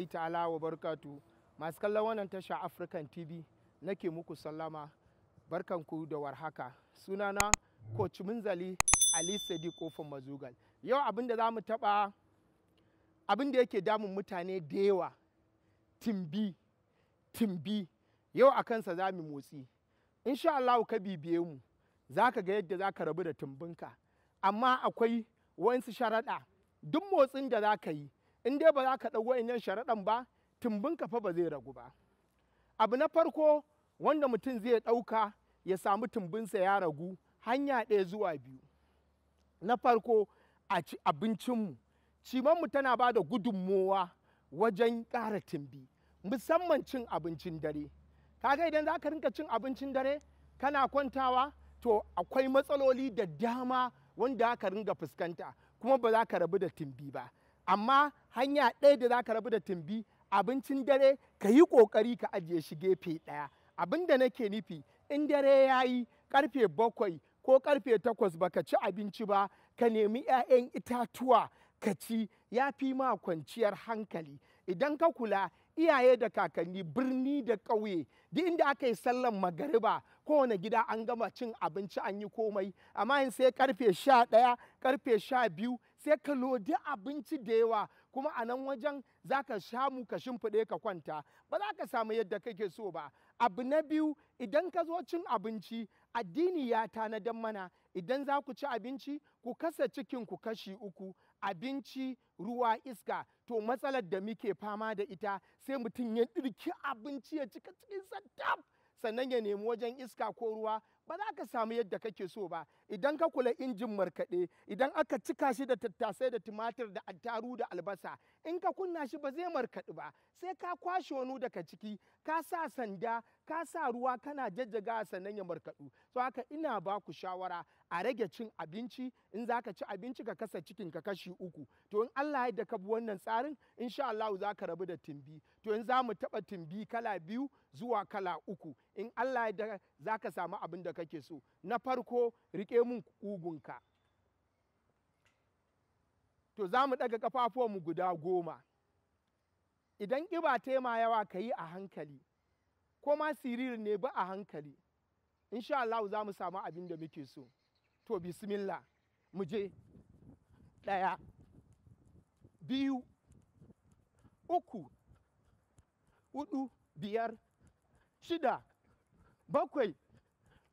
rahmatullahi ta'ala wa barakatu. Masu kallon wannan tasha African TV nake muku sallama, barkanku da warhaka. Sunana Coach Munzali Ali Sadi Kofin Mazugal. Yau abinda za mu taɓa abinda yake damun mutane da yawa, timbi. Yau a kansa za mu motsi. Insha Allah ka bibiye mu, za ka ga yadda za ka rabu da timbinka. Amma akwai wasu sharaɗa, duk motsin da za ka yi, in dai ba za ka ɗau wa'innan sharaɗan ba, timbinka fa ba zai ragu ba. Abu na farko wanda mutum zai ɗauka ya samu timbinsa ya ragu, hanya ɗaya zuwa biyu. Na farko, a ci abincinmu. Cimanmu tana ba da gudunmowa wajen ƙara timbi, musamman cin abincin dare. Kaga idan za ka rinka cin abincin dare kana kwantawa, to akwai matsaloli da dama wanda aka ringa fuskanta, kuma ba za ka rabu da timbi ba. Amma hanya ɗaya da za ka rabu da timbi, abincin dare ka yi ƙoƙari ka ajiye shi gefe ɗaya. Abin da nake nufi, in dare ya yi ƙarfe 7 ko ƙarfe 8 baka ci abinci ba, ka nemi 'ya'yan itatuwa ka ci, ya fi ma kwanciyar hankali. Idan ka kula, iyaye da kakanni, birni da ƙauye, duk inda aka yi sallan magariba, kowane gida an gama cin abinci an yi komai, amma in sai karfe 11 karfe 12 sai ka lodi abinci da yawa, kuma a nan wajen za ka samu ka shimfiɗe ka kwanta, ba za ka samu yadda kake so ba. Abu na biyu, idan ka zo cin abinci, addini ya tanadan mana, idan za ku ci abinci ku kasa cikin ku kashi 3, abinci, ruwa, iska. To matsalar da muke fama da ita, sai mutum ya ɗirki abinci ya cika cikinsa tab, sannan ya nemi wajen iska ko ruwa, ba za ka samu yadda kake so ba. Idan ka kula injin markaɗe, idan aka cika shi da tattasai da tumatir da attaru da albasa, in ka kunna shi ba zai markaɗu ba, sai ka kwashe wani daga ciki, ka sa sanda, ka sa ruwa kana jajjaga sannan ya markaɗu. So haka ina ba ku shawara a rage cin abinci. In za ka ci abinci ka kasa cikin ka kashi 3. To in Allah ya da ka bi wannan tsarin, insha Allah za ka rabu da timbi. To in za mu taɓa timbi kala 2 zuwa kala 3, in Allah ya da za ka samu abin da kake so. Na farko, riƙe mun ƙugunka. To za mu ɗaga ƙafafuwanmu guda 10. Idan ƙiba ta ma yawa ka yi a hankali, ko ma siririn ne ba a hankali, insha Allah za mu samu abin da muke so. To bismillah, mu je. 1 2 3 4 5 6 7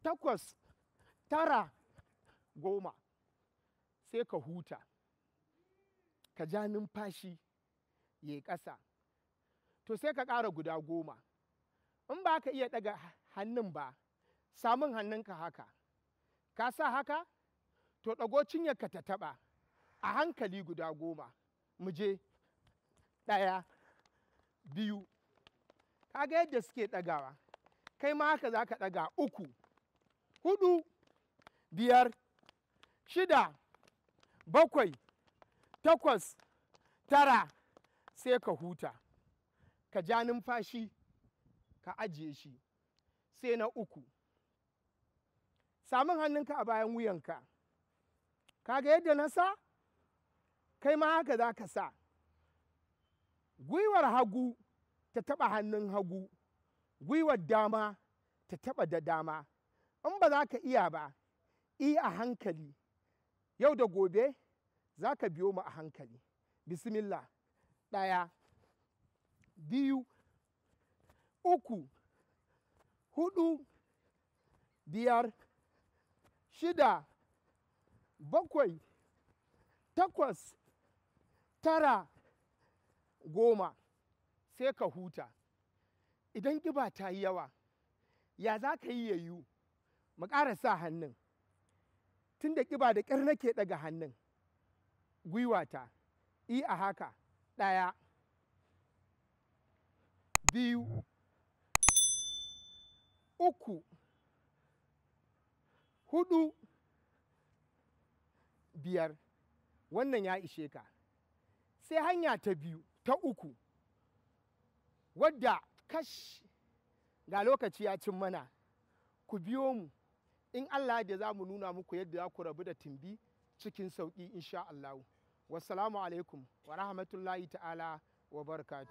8 9 10. Sai ka huta, ka ja numfashi ya ƙasa. To sai ka ƙara guda 10. In ba ka iya ɗaga hannun ba, samun hannunka haka. Ka sa haka? To ɗago cinyarka ta taɓa a hankali guda 10. Mu je. 1 2. Kaga yadda suke ɗagawa, kai ma haka za ka ɗaga. 3 4 5 6 7 8 9. Sai ka huta, ka ja numfashi, ka ajiye shi. Sai na 3, samun hannunka a bayan wuyanka. Kaga yadda na sa? Kai ma haka za ka sa. Gwiwar hagu ta taɓa hannun hagu, gwiwar dama ta taɓa da dama. In ba za ka iya ba, a hankali. Yau da gobe za ka biyo mu a hankali. Bismillah. 1 2 3 4 5 6 7 8 9 10. Sai ka huta. Idan ƙiba ta yi yawa, ya za ka yi yayu? Mu ƙara sa hannun. Tun da ƙiba da ƙyar nake ɗaga hannun, gwiwata, a haka. 1 2 3 4 5. Wannan ya ishe ka. Sai hanya ta 2 ta 3, wadda kash ga lokaci ya cin mana. Ku biyo mu, in Allah da za mu nuna muku yadda za ku rabu da timbi cikin sauƙi insha Allah. Wassalamu alaikum wa rahmatullahi ta'ala wa barakatuh.